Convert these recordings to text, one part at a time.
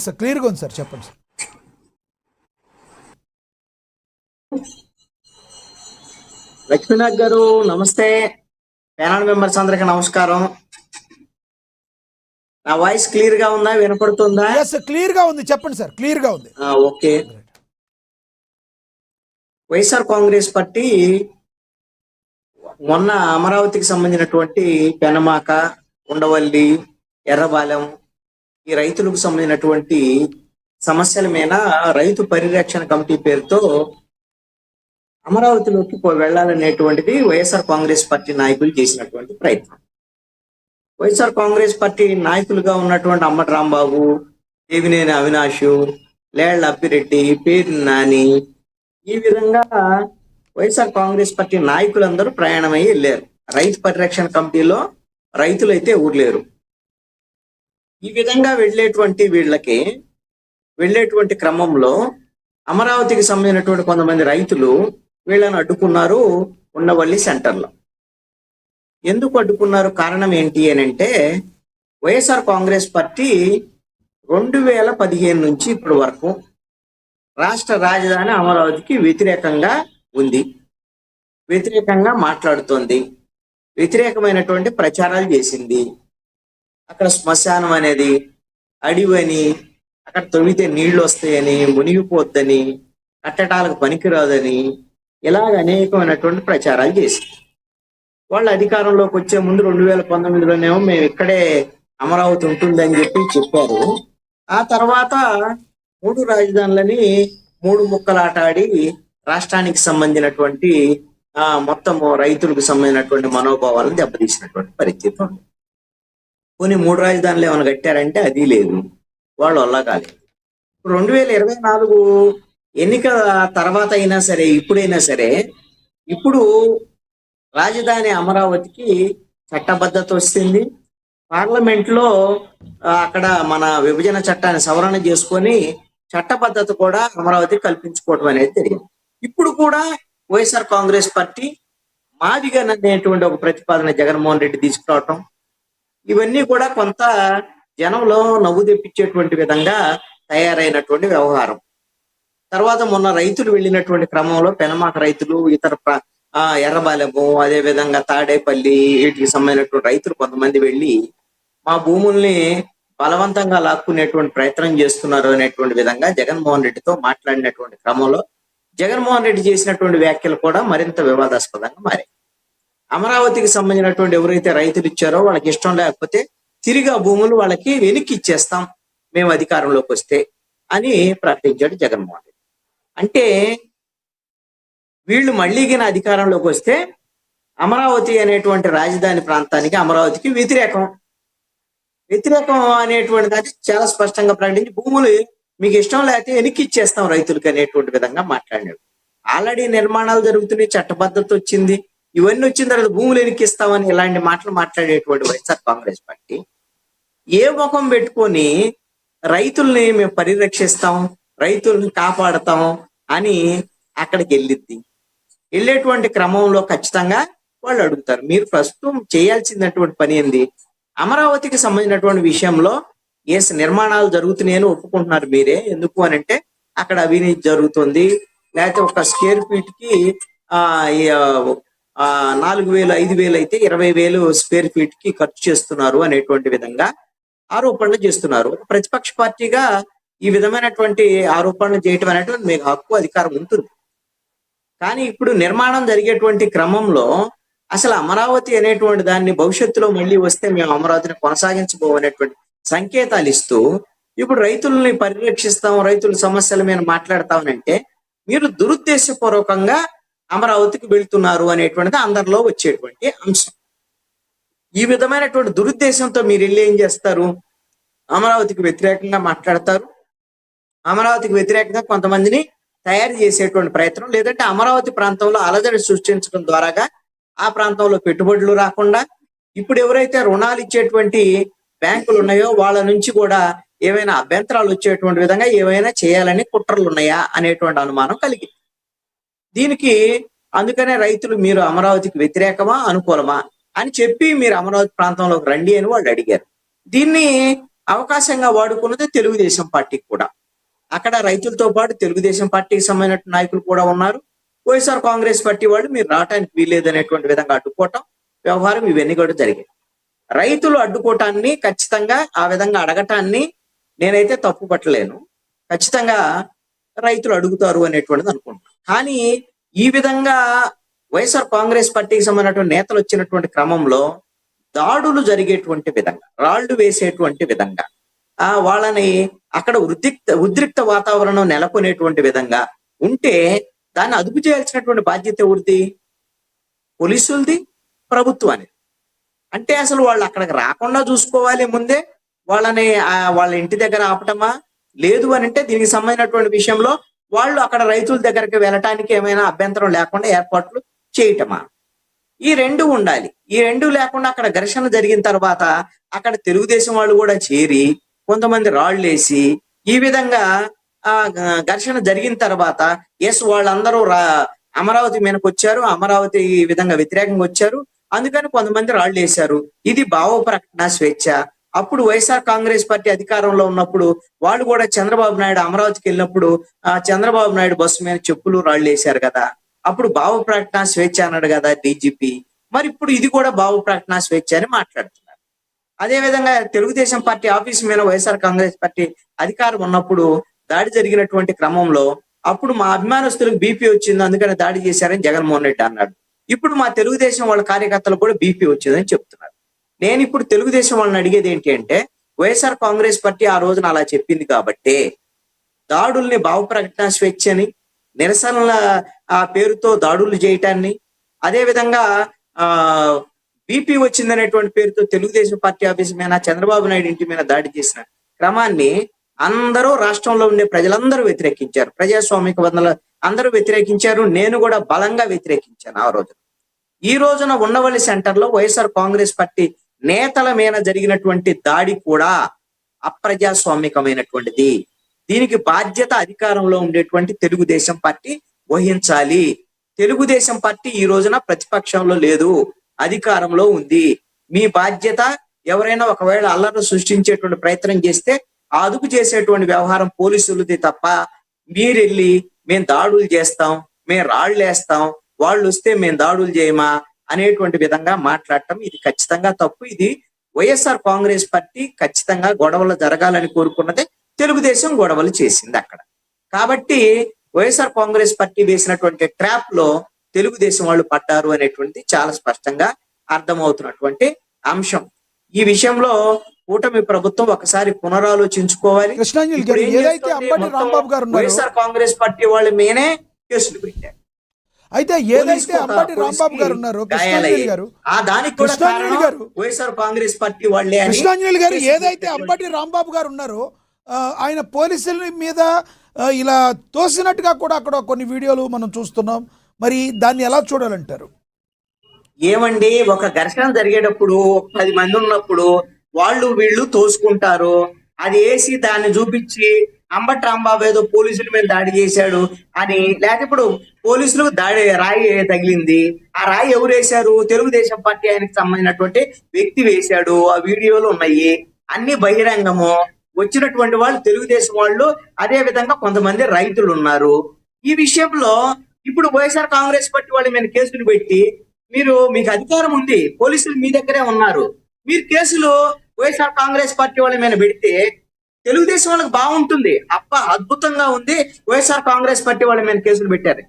Sir క్లియర్గా ఉంది sir, చెప్పండి సార్. లక్ష్మీనాథ్ గారు నమస్తే. ప్యానల్ మెంబర్స్ అందరికి నమస్కారం. నా వాయిస్ క్లియర్ గా ఉందా, వినపడుతుందా? క్లియర్ గా ఉంది, చెప్పండి సార్. క్లియర్ గా ఉంది. ఓకే. వైఎస్ఆర్ కాంగ్రెస్ పార్టీ మొన్న అమరావతికి సంబంధించినటువంటి పెనమాక, ఉండవల్లి, ఎర్రబాలెం ఈ రైతులకు సంబంధించినటువంటి సమస్యల మీద రైతు పరిరక్షణ కమిటీ పేరుతో అమరావతిలోకి వెళ్లాలనేటువంటిది వైఎస్ఆర్ కాంగ్రెస్ పార్టీ నాయకులు చేసినటువంటి ప్రయత్నం. వైఎస్ఆర్ కాంగ్రెస్ పార్టీ నాయకులుగా ఉన్నటువంటి అమ్మటి రాంబాబు, దేవినేని అవినాష్, లేళ్ల అప్పిరెడ్డి, పేరు నాని, ఈ విధంగా వైఎస్ఆర్ కాంగ్రెస్ పార్టీ నాయకులందరూ ప్రయాణమై వెళ్ళారు. రైతు పరిరక్షణ కమిటీలో రైతులైతే ఊర్లేరు. ఈ విధంగా వెళ్ళేటువంటి క్రమంలో అమరావతికి సంబంధించినటువంటి కొంతమంది రైతులు వీళ్ళని అడ్డుకున్నారు ఉండవల్లి సెంటర్లో. ఎందుకు అడ్డుకున్నారు, కారణం ఏంటి అని అంటే, వైఎస్ఆర్ కాంగ్రెస్ పార్టీ 2015 నుంచి ఇప్పటి వరకు రాష్ట్ర రాజధాని అమరావతికి వ్యతిరేకంగా ఉంది, వ్యతిరేకంగా మాట్లాడుతోంది, వ్యతిరేకమైనటువంటి ప్రచారాలు చేసింది. అక్కడ శ్మశానం అనేది అడివని, అక్కడ తొవితే నీళ్లు వస్తాయని, మునిగిపోద్దని, కట్టడాలకు పనికిరాదని, ఇలాగ అనేకమైనటువంటి ప్రచారాలు చేసింది. వాళ్ళు అధికారంలోకి వచ్చే ముందు 2019లోనేమో మేము ఇక్కడే అమరావతి ఉంటుందని చెప్పారు. ఆ తర్వాత 3 రాజధానులని 3 ముక్కలాట ఆడి రాష్ట్రానికి సంబంధించినటువంటి మొత్తము రైతులకు సంబంధించినటువంటి మనోభావాలను దెబ్బతీసినటువంటి పరిస్థితి ఉంది. కొన్ని 3 రాజధానులు ఏమైనా కట్టారంటే అది లేదు, వాళ్ళు వల్ల కాలేదు. 2024 ఎన్నికల తర్వాత అయినా సరే, ఇప్పుడైనా సరే, ఇప్పుడు రాజధాని అమరావతికి చట్టబద్ధత వస్తుంది. పార్లమెంట్ లో అక్కడ మన విభజన చట్టాన్ని సవరణ చేసుకొని చట్టబద్ధత కూడా అమరావతికి కల్పించుకోవడం అనేది జరిగింది. ఇప్పుడు కూడా వైఎస్ఆర్ కాంగ్రెస్ పార్టీ మాదిగన్ అనేటువంటి ఒక ప్రతిపాదన జగన్మోహన్ రెడ్డి తీసుకురావటం, ఇవన్నీ కూడా కొంత జనంలో నవ్వు తెప్పించేటువంటి విధంగా తయారైనటువంటి వ్యవహారం. తర్వాత మొన్న రైతులు వెళ్ళినటువంటి క్రమంలో పెనమాక రైతులు, ఇతర ఎర్రబాలెము, అదే విధంగా తాడేపల్లి, వీటికి సంబంధించినటువంటి రైతులు కొంతమంది వెళ్ళి మా భూముల్ని బలవంతంగా లాక్కునేటువంటి ప్రయత్నం చేస్తున్నారు అనేటువంటి విధంగా జగన్మోహన్ రెడ్డితో మాట్లాడినటువంటి క్రమంలో జగన్మోహన్ రెడ్డి చేసినటువంటి వ్యాఖ్యలు కూడా మరింత వివాదాస్పదంగా మారాయి. అమరావతికి సంబంధించినటువంటి ఎవరైతే రైతులు ఇచ్చారో వాళ్ళకి ఇష్టం లేకపోతే తిరిగి ఆ భూములు వాళ్ళకి వెనక్కి ఇచ్చేస్తాం మేము అధికారంలోకి వస్తే అని ప్రకటించాడు జగన్మోహన్ రెడ్డి. అంటే వీళ్ళు మళ్ళీగిన అధికారంలోకి వస్తే అమరావతి అనేటువంటి రాజధాని ప్రాంతానికి, అమరావతికి వ్యతిరేకం అనేటువంటి దాన్ని చాలా స్పష్టంగా ప్రకటించి భూములు మీకు ఇష్టం లేకపోతే వెనక్కి ఇచ్చేస్తాం రైతులకి అనేటువంటి విధంగా మాట్లాడినాడు. ఆల్రెడీ నిర్మాణాలు జరుగుతున్నాయి, చట్టబద్ధత వచ్చింది, ఇవన్నీ వచ్చిన తర్వాత భూములు వెనక్కి ఇస్తామని ఇలాంటి మాటలు మాట్లాడేటువంటి వైఎస్ఆర్ కాంగ్రెస్ పార్టీ ఏ ముఖం పెట్టుకొని రైతుల్ని మేము పరిరక్షిస్తాం, రైతుల్ని కాపాడతాం అని అక్కడికి వెళ్ళేటువంటి క్రమంలో ఖచ్చితంగా వాళ్ళు అడుగుతారు, మీరు ప్రస్తుతం చేయాల్సినటువంటి పని ఏంది? అమరావతికి సంబంధించినటువంటి విషయంలో నిర్మాణాలు జరుగుతున్నాయని ఒప్పుకుంటున్నారు మీరే, ఎందుకు అని అంటే అక్కడ అవినీతి జరుగుతుంది, లేకపోతే ఒక స్క్వేర్ ఫీట్ కి 4,000 5,000 అయితే 20,000 స్క్వేర్ ఫీట్ కి ఖర్చు చేస్తున్నారు అనేటువంటి విధంగా ఆరోపణలు చేస్తున్నారు. ప్రతిపక్ష పార్టీగా ఈ విధమైనటువంటి ఆరోపణలు చేయటం అనేటువంటి మీకు హక్కు, అధికారం ఉంటుంది. కానీ ఇప్పుడు నిర్మాణం జరిగేటువంటి క్రమంలో అసలు అమరావతి అనేటువంటి దాన్ని భవిష్యత్తులో మళ్ళీ వస్తే మేము అమరావతిని కొనసాగించబోనేటువంటి సంకేతాలు ఇస్తూ ఇప్పుడు రైతుల్ని పరిరక్షిస్తాం, రైతుల సమస్యల మీద మాట్లాడతామనంటే మీరు దురుద్దేశపూర్వకంగా అమరావతికి వెళ్తున్నారు అనేటువంటిది అందరిలో వచ్చేటువంటి అంశం. ఈ విధమైనటువంటి దురుద్దేశంతో మీరు వెళ్ళి ఏం చేస్తారు? అమరావతికి వ్యతిరేకంగా మాట్లాడతారు, అమరావతికి వ్యతిరేకంగా కొంతమందిని తయారు చేసేటువంటి ప్రయత్నం, లేదంటే అమరావతి ప్రాంతంలో అలజడి సృష్టించడం ద్వారాగా ఆ ప్రాంతంలో పెట్టుబడులు రాకుండా ఇప్పుడు ఎవరైతే రుణాలు ఇచ్చేటువంటి బ్యాంకులు ఉన్నాయో వాళ్ళ నుంచి కూడా ఏమైనా అభ్యంతరాలు వచ్చేటువంటి విధంగా ఏమైనా చేయాలని కుట్రలు ఉన్నాయా అనేటువంటి అనుమానం కలిగింది. దీనికి అందుకనే రైతులు మీరు అమరావతికి వ్యతిరేకమా అనుకూలమా అని చెప్పి మీరు అమరావతి ప్రాంతంలోకి రండి అని వాళ్ళు అడిగారు. దీన్ని అవకాశంగా వాడుకున్నది తెలుగుదేశం పార్టీకి కూడా. అక్కడ రైతులతో పాటు తెలుగుదేశం పార్టీకి సంబంధించిన నాయకులు కూడా ఉన్నారు. వైఎస్ఆర్ కాంగ్రెస్ పార్టీ వాళ్ళు మీరు రావడానికి వీల్లేదనేటువంటి విధంగా అడ్డుకోవటం వ్యవహారం ఇవన్నీ కూడా జరిగాయి. రైతులు అడ్డుకోవటాన్ని ఖచ్చితంగా ఆ విధంగా అడగటాన్ని నేనైతే తప్పు పట్టలేను. ఖచ్చితంగా రైతులు అడుగుతారు అనేటువంటిది అనుకుంటున్నాను. కానీ ఈ విధంగా వైఎస్ఆర్ కాంగ్రెస్ పార్టీకి సంబంధించినటువంటి నేతలు వచ్చినటువంటి క్రమంలో దాడులు జరిగేటువంటి విధంగా, రాళ్లు వేసేటువంటి విధంగా, వాళ్ళని అక్కడ ఉద్రిక్త వాతావరణం నెలకొనేటువంటి విధంగా ఉంటే దాన్ని అదుపు చేయాల్సినటువంటి బాధ్యత ఎవరిది? పోలీసులది, ప్రభుత్వానికి. అంటే అసలు వాళ్ళు అక్కడికి రాకుండా చూసుకోవాలి ముందే, వాళ్ళని వాళ్ళ ఇంటి దగ్గర ఆపటమా? లేదు అని అంటే దీనికి సంబంధించినటువంటి విషయంలో వాళ్ళు అక్కడ రైతుల దగ్గరికి వెళ్ళటానికి ఏమైనా అభ్యంతరం లేకుండా ఏర్పాట్లు చేయటమా? ఈ రెండు ఉండాలి. ఈ రెండు లేకుండా అక్కడ ఘర్షణ జరిగిన తర్వాత అక్కడ తెలుగుదేశం వాళ్ళు కూడా చేరి కొంతమంది రాళ్ళేసి ఈ విధంగా ఘర్షణ జరిగిన తర్వాత వాళ్ళందరూ అమరావతి మీదకి వచ్చారు, అమరావతి ఈ విధంగా వ్యతిరేకంగా వచ్చారు, అందుకని కొంతమంది రాళ్ళు వేశారు. ఇది భావ ప్రకటన స్వేచ్ఛ. అప్పుడు వైఎస్ఆర్ కాంగ్రెస్ పార్టీ అధికారంలో ఉన్నప్పుడు వాళ్ళు కూడా చంద్రబాబు నాయుడు అమరావతికి వెళ్ళినప్పుడు చంద్రబాబు నాయుడు బస్సు మీద చెప్పులు రాళ్ళు వేశారు కదా, అప్పుడు భావ ప్రకటన స్వేచ్ఛ అన్నాడు కదా డీజీపీ. మరి ఇప్పుడు ఇది కూడా భావ ప్రకటన స్వేచ్ఛ అని మాట్లాడుతున్నారు. అదే విధంగా తెలుగుదేశం పార్టీ ఆఫీస్ మీద వైఎస్ఆర్ కాంగ్రెస్ పార్టీ అధికారం ఉన్నప్పుడు దాడి జరిగినటువంటి క్రమంలో అప్పుడు మా అభిమానస్తులకు బీపీ వచ్చింది అందుకని దాడి చేశారని జగన్మోహన్ రెడ్డి అన్నాడు. ఇప్పుడు మా తెలుగుదేశం వాళ్ళ కార్యకర్తలకు కూడా బీపీ వచ్చిందని చెప్తున్నారు. నేను ఇప్పుడు తెలుగుదేశం వాళ్ళని అడిగేది ఏంటి అంటే, వైఎస్ఆర్ కాంగ్రెస్ పార్టీ ఆ రోజున అలా చెప్పింది కాబట్టి దాడుల్ని భావ ప్రకటన స్వేచ్ఛని, నిరసనల పేరుతో దాడులు చేయటాన్ని, అదే విధంగా బీపీ వచ్చిందనేటువంటి పేరుతో తెలుగుదేశం పార్టీ ఆఫీస్ మీద చంద్రబాబు నాయుడు ఇంటి మీద దాడి చేసిన క్రమాన్ని అందరూ రాష్ట్రంలో ఉండే ప్రజలందరూ వ్యతిరేకించారు. ప్రజాస్వామిక వందల అందరూ వ్యతిరేకించారు. నేను కూడా బలంగా వ్యతిరేకించాను ఆ రోజున. ఈ రోజున ఉండవల్లి సెంటర్ లో వైఎస్ఆర్ కాంగ్రెస్ పార్టీ నేతల మీద జరిగినటువంటి దాడి కూడా అప్రజాస్వామికమైనటువంటిది. దీనికి బాధ్యత అధికారంలో ఉండేటువంటి తెలుగుదేశం పార్టీ వహించాలి. తెలుగుదేశం పార్టీ ఈ రోజున ప్రతిపక్షంలో లేదు, అధికారంలో ఉంది. మీ బాధ్యత ఎవరైనా ఒకవేళ అల్లర్లు సృష్టించేటువంటి ప్రయత్నం చేస్తే అదుపు చేసేటువంటి వ్యవహారం పోలీసులది తప్ప మీరెళ్ళి మేము దాడులు చేస్తాం, మేము రాళ్ళు వేస్తాం, వాళ్ళు వస్తే మేము దాడులు చేయమా అనేటువంటి విధంగా మాట్లాడటం ఇది ఖచ్చితంగా తప్పు. ఇది వైఎస్ఆర్ కాంగ్రెస్ పార్టీ ఖచ్చితంగా గొడవలు జరగాలని కోరుకున్నదే, తెలుగుదేశం గొడవలు చేసింది అక్కడ. కాబట్టి వైఎస్ఆర్ కాంగ్రెస్ పార్టీ వేసినటువంటి ట్రాప్ లో తెలుగుదేశం వాళ్ళు పడ్డారు అనేటువంటి చాలా స్పష్టంగా అర్థమవుతున్నటువంటి అంశం. ఈ విషయంలో కూటమి ప్రభుత్వం ఒకసారి పునరాలోచించుకోవాలి. వైఎస్ఆర్ కాంగ్రెస్ పార్టీ వాళ్ళ మీనే కేసులు పెట్టారు. అయితే ఏదైతే అంబటి రాంబాబు గారు ఉన్నారో వైఎస్ఆర్ కాంగ్రెస్ పార్టీ వాళ్ళే. కృష్ణాంజలి గారు ఏదైతే అంబటి రాంబాబు గారు ఉన్నారో ఆయన పోలీసుల మీద ఇలా తోసినట్టుగా కూడా అక్కడ కొన్ని వీడియోలు మనం చూస్తున్నాం. మరి దాన్ని ఎలా చూడాలంటారు? ఏమండి, ఒక ఘర్షణ జరిగేటప్పుడు 10 మంది ఉన్నప్పుడు వాళ్ళు వీళ్ళు తోసుకుంటారు. అది వేసి దాన్ని చూపించి అంబటి రాంబాబు ఏదో పోలీసుల మీద దాడి చేశాడు అని, లేకపోతే ఇప్పుడు పోలీసులకు రాయి తగిలింది, ఆ రాయి ఎవరు వేశారు? తెలుగుదేశం పార్టీ ఆయనకు సంబంధించినటువంటి వ్యక్తి వేశాడు. ఆ వీడియోలు ఉన్నాయి, అన్ని బహిరంగము. వచ్చినటువంటి వాళ్ళు తెలుగుదేశం వాళ్ళు, అదే విధంగా కొంతమంది రైతులు ఉన్నారు. ఈ విషయంలో ఇప్పుడు వైఎస్ఆర్ కాంగ్రెస్ పార్టీ వాళ్ళ మీద కేసులు పెట్టి మీకు అధికారం ఉంది, పోలీసులు మీ దగ్గరే ఉన్నారు, మీరు కేసులు వైఎస్ఆర్ కాంగ్రెస్ పార్టీ వాళ్ళ మీద పెడితే తెలుగుదేశం వాళ్ళకి బాగుంటుంది. అద్భుతంగా ఉంది, వైఎస్ఆర్ కాంగ్రెస్ పార్టీ వాళ్ళ మీద కేసులు పెట్టారు.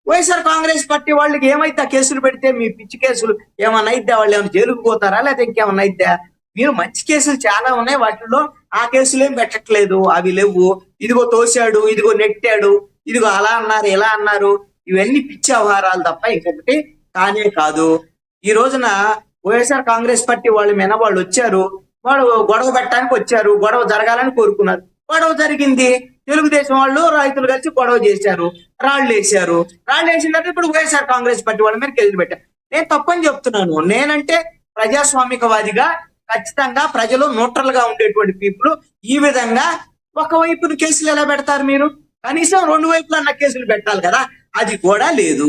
వైఎస్ఆర్ కాంగ్రెస్ పార్టీ వాళ్ళకి ఏమైతే కేసులు పెడితే మీ పిచ్చి కేసులు ఏమన్నా అయిద్దా? వాళ్ళు ఏమైనా జైలుకు పోతారా, లేకపోతే ఇంకేమన్నా అయిద్దా? మీరు మంచి కేసులు చాలా ఉన్నాయి, వాటిల్లో ఆ కేసులు ఏం పెట్టట్లేదు, అవి లేవు. ఇదిగో తోశాడు, ఇదిగో నెట్టాడు, ఇదిగో అలా అన్నారు, ఇలా అన్నారు, ఇవన్నీ పిచ్చి వ్యవహారాలు తప్ప ఇంకొకటి కానే కాదు. ఈ రోజున వైఎస్ఆర్ కాంగ్రెస్ పార్టీ వాళ్ళ మీద వాళ్ళు వచ్చారు, వాళ్ళు గొడవ పెట్టడానికి వచ్చారు, గొడవ జరగాలని కోరుకున్నారు, గొడవ జరిగింది. తెలుగుదేశం వాళ్ళు రైతులు కలిసి గొడవ చేశారు, రాళ్ళు వేసారు. రాళ్ళు వేసిన తర్వాత ఇప్పుడు వైఎస్ఆర్ కాంగ్రెస్ పార్టీ వాళ్ళ మీద కేసులు పెట్టారు. నేను తప్పని చెప్తున్నాను. నేనంటే ప్రజాస్వామికవాదిగా ఖచ్చితంగా ప్రజలు న్యూట్రల్ గా ఉండేటువంటి పీపుల్ ఈ విధంగా ఒకవైపున కేసులు ఎలా పెడతారు? మీరు కనీసం 2 వైపులన్నా కేసులు పెట్టాలి కదా, అది కూడా లేదు.